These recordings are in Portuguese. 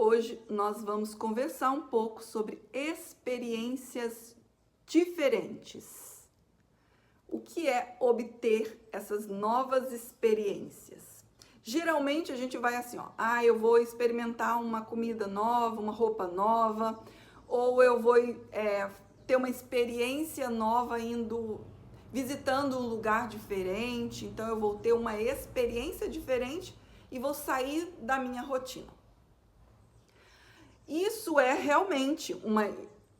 hoje nós vamos conversar um pouco sobre experiências diferentes. O que é obter essas novas experiências? Geralmente a gente vai assim, ó, eu vou experimentar uma comida nova, uma roupa nova, ou eu vou ter uma experiência nova visitando um lugar diferente, então eu vou ter uma experiência diferente e vou sair da minha rotina. Isso é realmente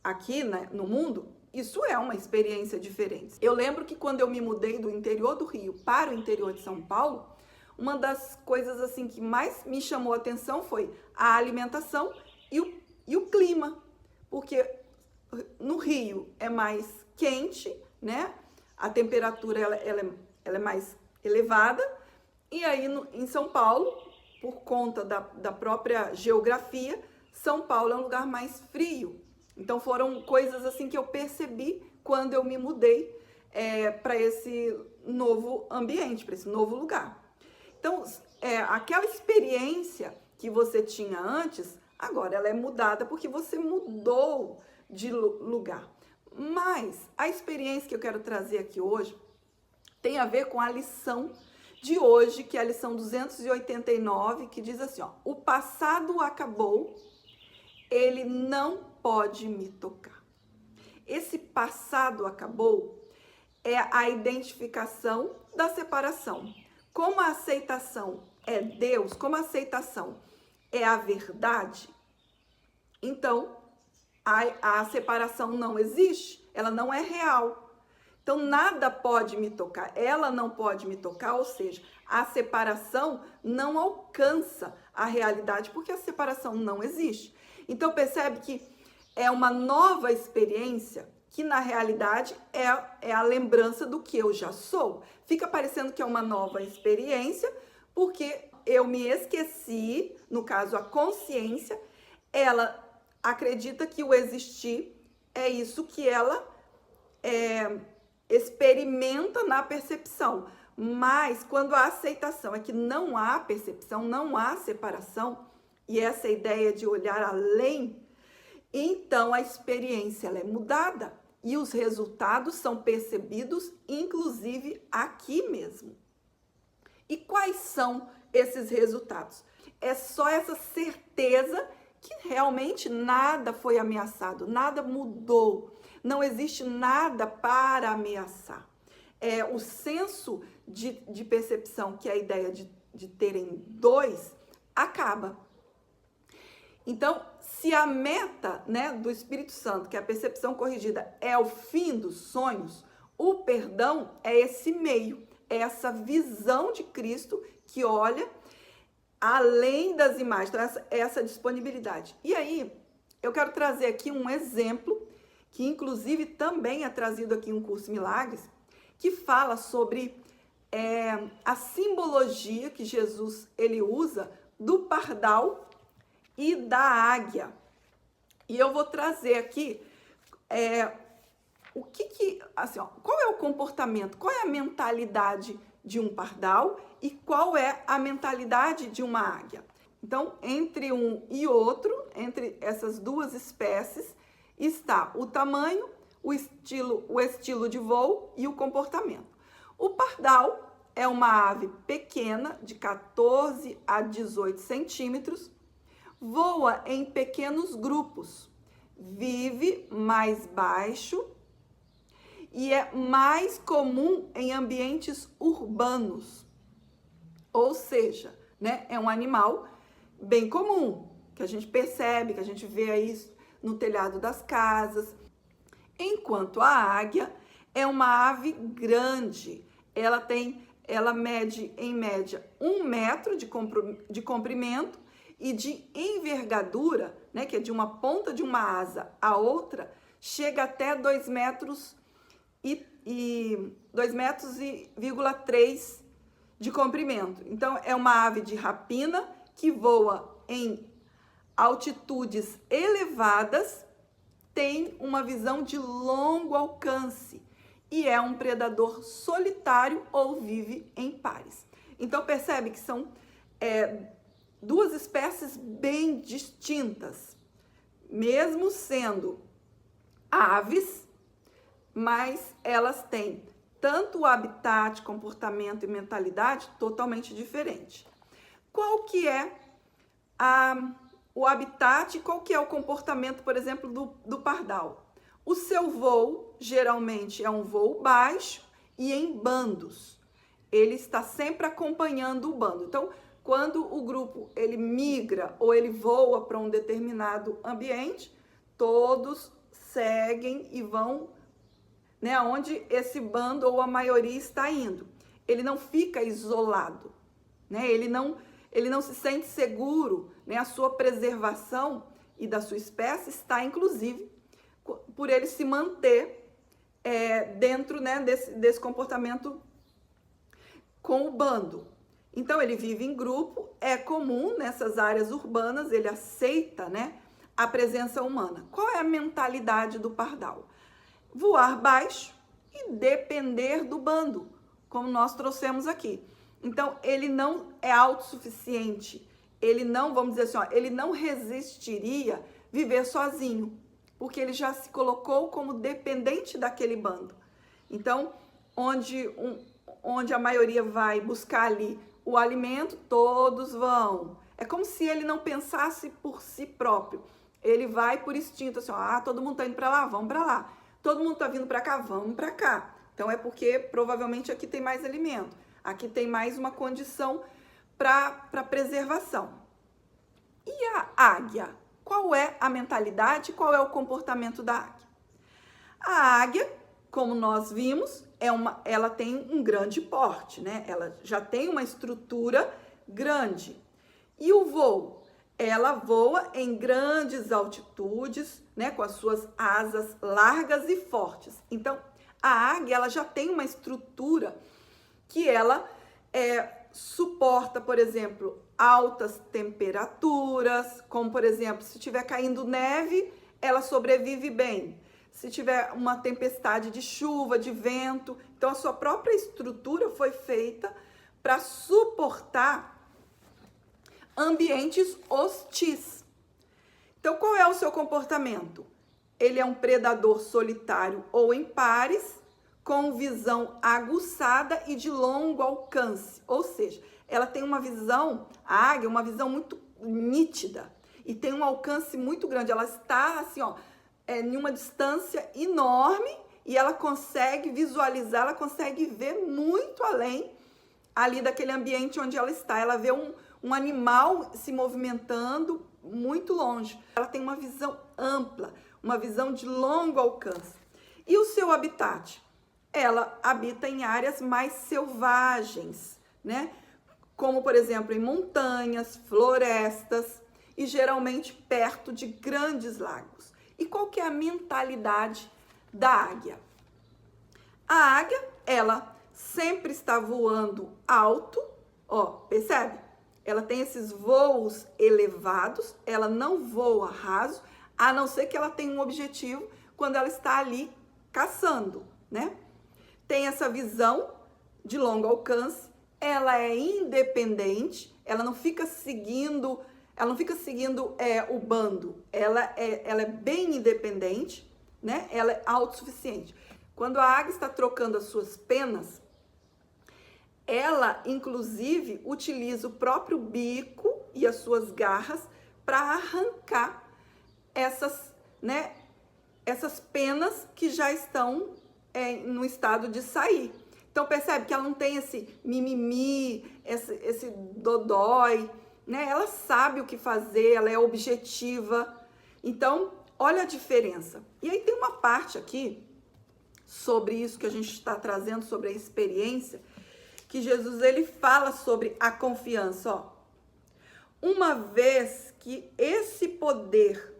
aqui, né, no mundo, isso é uma experiência diferente. Eu lembro que quando eu me mudei do interior do Rio para o interior de São Paulo, uma das coisas assim que mais me chamou a atenção foi a alimentação e o clima, porque no Rio é mais quente, né? A temperatura ela é mais elevada, e aí em São Paulo, por conta da própria geografia, São Paulo é um lugar mais frio. Então foram coisas assim que eu percebi quando eu me mudei para esse novo ambiente, para esse novo lugar. Então, aquela experiência que você tinha antes, agora ela é mudada porque você mudou de lugar. Mas a experiência que eu quero trazer aqui hoje tem a ver com a lição de hoje, que é a lição 289, que diz assim, ó: o passado acabou, ele não pode me tocar. Esse passado acabou é a identificação da separação. Como a aceitação é Deus, como a aceitação é a verdade, então a separação não existe, ela não é real. Então nada pode me tocar, ela não pode me tocar, ou seja, a separação não alcança a realidade porque a separação não existe. Então percebe que é uma nova experiência que na realidade é a lembrança do que eu já sou. Fica parecendo que é uma nova experiência porque eu me esqueci, no caso a consciência, ela acredita que o existir é isso que ela experimenta na percepção. Mas quando a aceitação é que não há percepção, não há separação, e essa ideia de olhar além, então a experiência ela é mudada e os resultados são percebidos, inclusive aqui mesmo. E quais são esses resultados? É só essa certeza que realmente nada foi ameaçado, nada mudou, não existe nada para ameaçar. O senso de percepção, que é a ideia de terem dois, acaba. Então, se a meta, né, do Espírito Santo, que é a percepção corrigida, é o fim dos sonhos, o perdão é esse meio, é essa visão de Cristo que olha além das imagens, então essa disponibilidade. E aí, eu quero trazer aqui um exemplo, que inclusive também é trazido aqui em um curso Milagres, que fala sobre a simbologia que Jesus ele usa do pardal e da águia. E eu vou trazer aqui assim, ó, qual é o comportamento, qual é a mentalidade de um pardal e qual é a mentalidade de uma águia. Então, entre um e outro, entre essas duas espécies, está o tamanho, o estilo de voo e o comportamento. O pardal é uma ave pequena, de 14 a 18 centímetros, voa em pequenos grupos, vive mais baixo e é mais comum em ambientes urbanos. Ou seja, né, é um animal bem comum, que a gente percebe, que a gente vê aí no telhado das casas. Enquanto a águia é uma ave grande, ela mede em média 1 metro de comprimento e de envergadura, né, que é de uma ponta de uma asa à outra, chega até 2 metros e 2,3 metros de comprimento. Então, é uma ave de rapina que voa em altitudes elevadas, tem uma visão de longo alcance e é um predador solitário ou vive em pares. Então, percebe que são duas espécies bem distintas, mesmo sendo aves, mas elas têm tanto o habitat, comportamento e mentalidade totalmente diferente. Qual que é o habitat, qual que é o comportamento, por exemplo, do pardal? O seu voo, geralmente, é um voo baixo e em bandos. Ele está sempre acompanhando o bando. Então, quando o grupo ele migra ou ele voa para um determinado ambiente, todos seguem e vão, né, aonde esse bando ou a maioria está indo. Ele não fica isolado, né? Ele não se sente seguro, né? A sua preservação e da sua espécie está, inclusive, por ele se manter dentro, né, desse comportamento com o bando. Então, ele vive em grupo, é comum nessas áreas urbanas, ele aceita, né, a presença humana. Qual é a mentalidade do pardal? Voar baixo e depender do bando, como nós trouxemos aqui. Então, ele não é autossuficiente, ele não, vamos dizer assim, ó, ele não resistiria viver sozinho, porque ele já se colocou como dependente daquele bando. Então, onde a maioria vai buscar ali o alimento, todos vão. É como se ele não pensasse por si próprio. Ele vai por instinto, assim, ó, todo mundo tá indo para lá, vamos para lá. Todo mundo tá vindo para cá, vamos para cá. Então é porque provavelmente aqui tem mais alimento. Aqui tem mais uma condição para preservação. E a águia? Qual é a mentalidade? Qual é o comportamento da águia? A águia, como nós vimos, ela tem um grande porte, né? Ela já tem uma estrutura grande. E o voo? Ela voa em grandes altitudes, né? Com as suas asas largas e fortes. Então, a águia, ela já tem uma estrutura que ela suporta, por exemplo, altas temperaturas, como, por exemplo, se estiver caindo neve, ela sobrevive bem. Se tiver uma tempestade de chuva, de vento, então a sua própria estrutura foi feita para suportar ambientes hostis. Então, qual é o seu comportamento? Ele é um predador solitário ou em pares, com visão aguçada e de longo alcance. Ou seja, ela tem uma visão, a águia, uma visão muito nítida e tem um alcance muito grande. Ela está assim, ó, em uma distância enorme e ela consegue visualizar, ela consegue ver muito além ali daquele ambiente onde ela está. Ela vê um animal se movimentando muito longe. Ela tem uma visão ampla, uma visão de longo alcance. E o seu habitat? Ela habita em áreas mais selvagens, né? Como, por exemplo, em montanhas, florestas e geralmente perto de grandes lagos. E qual que é a mentalidade da águia? A águia, ela sempre está voando alto, ó, percebe? Ela tem esses voos elevados, ela não voa raso, a não ser que ela tenha um objetivo quando ela está ali caçando, né? Tem essa visão de longo alcance, ela é independente, ela não fica seguindo o bando, ela é bem independente, né? Ela é autossuficiente. Quando a águia está trocando as suas penas, ela, inclusive, utiliza o próprio bico e as suas garras para arrancar essas penas que já estão no estado de sair. Então, percebe que ela não tem esse mimimi, esse dodói, né? Ela sabe o que fazer, ela é objetiva. Então, olha a diferença. E aí tem uma parte aqui sobre isso que a gente está trazendo, sobre a experiência, que Jesus ele fala sobre a confiança, ó. Uma vez que esse poder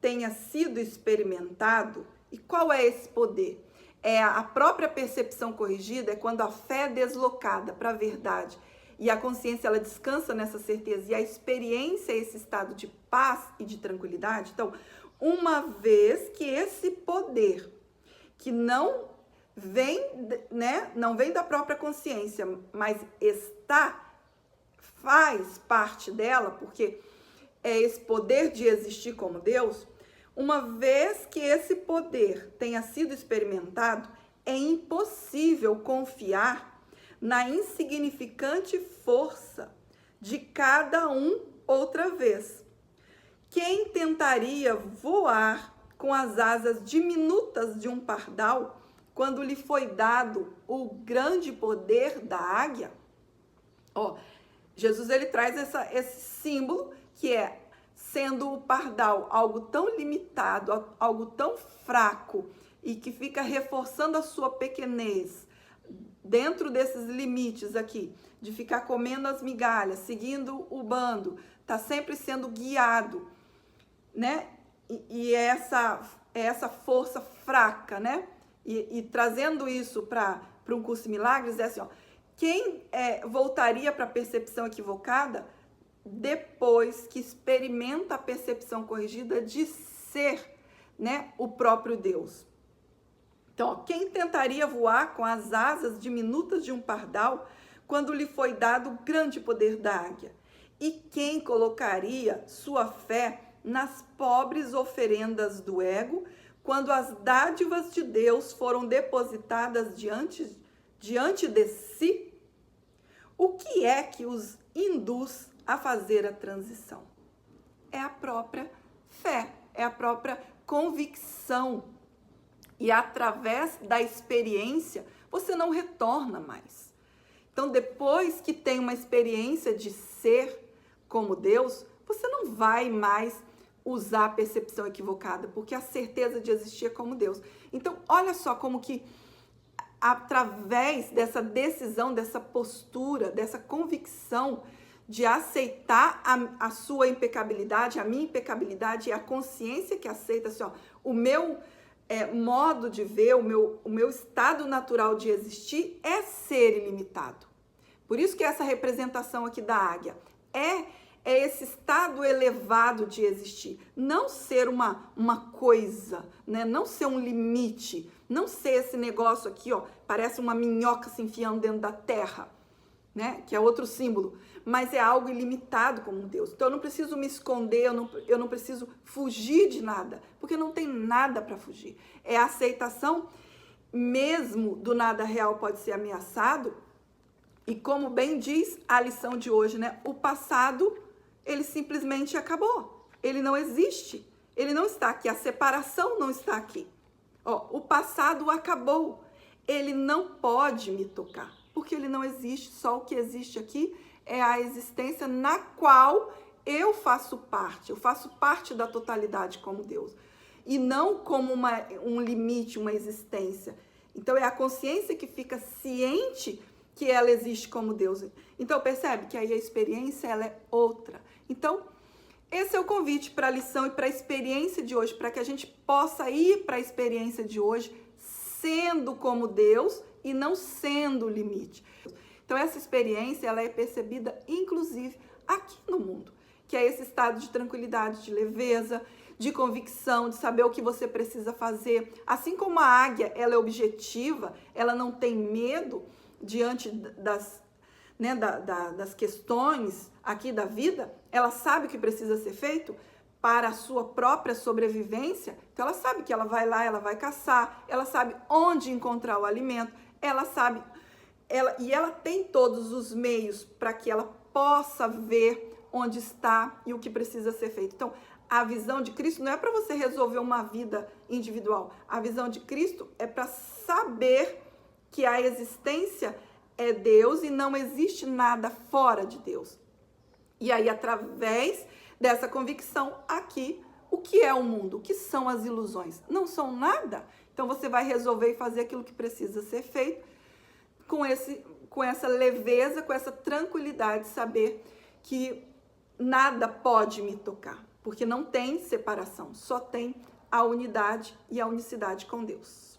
tenha sido experimentado, e qual é esse poder? É a própria percepção corrigida, é quando a fé é deslocada para a verdade e a consciência ela descansa nessa certeza e a experiência é esse estado de paz e de tranquilidade. Então, uma vez que esse poder que não vem, né, não vem da própria consciência, mas está faz parte dela, porque é esse poder de existir como Deus, uma vez que esse poder tenha sido experimentado, é impossível confiar na insignificante força de cada um outra vez. Quem tentaria voar com as asas diminutas de um pardal quando lhe foi dado o grande poder da águia? Jesus ele traz esse símbolo que é, sendo o pardal algo tão limitado, algo tão fraco e que fica reforçando a sua pequenez dentro desses limites aqui, de ficar comendo as migalhas, seguindo o bando, tá sempre sendo guiado, né? E essa força fraca, né? E trazendo isso para um curso de milagres, é assim, ó, quem voltaria para a percepção equivocada depois que experimenta a percepção corrigida de ser, né, o próprio Deus? Então, ó, quem tentaria voar com as asas diminutas de um pardal quando lhe foi dado o grande poder da águia? E quem colocaria sua fé nas pobres oferendas do ego quando as dádivas de Deus foram depositadas diante de si? O que é que os induz a fazer a transição? É a própria fé, é a própria convicção. E através da experiência, você não retorna mais. Então, depois que tem uma experiência de ser como Deus, você não vai mais usar a percepção equivocada, porque a certeza de existir é como Deus. Então, olha só como que através dessa decisão, dessa postura, dessa convicção de aceitar a sua impecabilidade, a minha impecabilidade e a consciência que aceita, assim, ó, o meu modo de ver, o meu estado natural de existir é ser ilimitado. Por isso que essa representação aqui da águia é esse estado elevado de existir, não ser uma coisa, né? Não ser um limite, não ser esse negócio aqui, ó, parece uma minhoca se enfiando dentro da terra, né? Que é outro símbolo, mas é algo ilimitado como Deus. Então eu não preciso me esconder, eu não preciso fugir de nada, porque não tem nada para fugir. É a aceitação mesmo do nada real pode ser ameaçado, e como bem diz a lição de hoje, né? O passado, ele simplesmente acabou. Ele não existe. Ele não está aqui. A separação não está aqui. Ó, o passado acabou. Ele não pode me tocar, porque ele não existe. Só o que existe aqui é a existência na qual eu faço parte. Eu faço parte da totalidade como Deus. E não como um limite, uma existência. Então, é a consciência que fica ciente que ela existe como Deus. Então, percebe que aí a experiência ela é outra. Então, esse é o convite para a lição e para a experiência de hoje, para que a gente possa ir para a experiência de hoje sendo como Deus e não sendo o limite. Então, essa experiência ela é percebida, inclusive, aqui no mundo, que é esse estado de tranquilidade, de leveza, de convicção, de saber o que você precisa fazer. Assim como a águia ela é objetiva, ela não tem medo diante das questões aqui da vida, ela sabe o que precisa ser feito para a sua própria sobrevivência. Então ela sabe que ela vai lá, ela vai caçar, ela sabe onde encontrar o alimento, ela sabe, ela tem todos os meios para que ela possa ver onde está e o que precisa ser feito. Então, a visão de Cristo não é para você resolver uma vida individual. A visão de Cristo é para saber que a existência é Deus e não existe nada fora de Deus. E aí, através dessa convicção aqui, o que é o mundo? O que são as ilusões? Não são nada. Então, você vai resolver e fazer aquilo que precisa ser feito com essa leveza, com essa tranquilidade, saber que nada pode me tocar, porque não tem separação, só tem a unidade e a unicidade com Deus.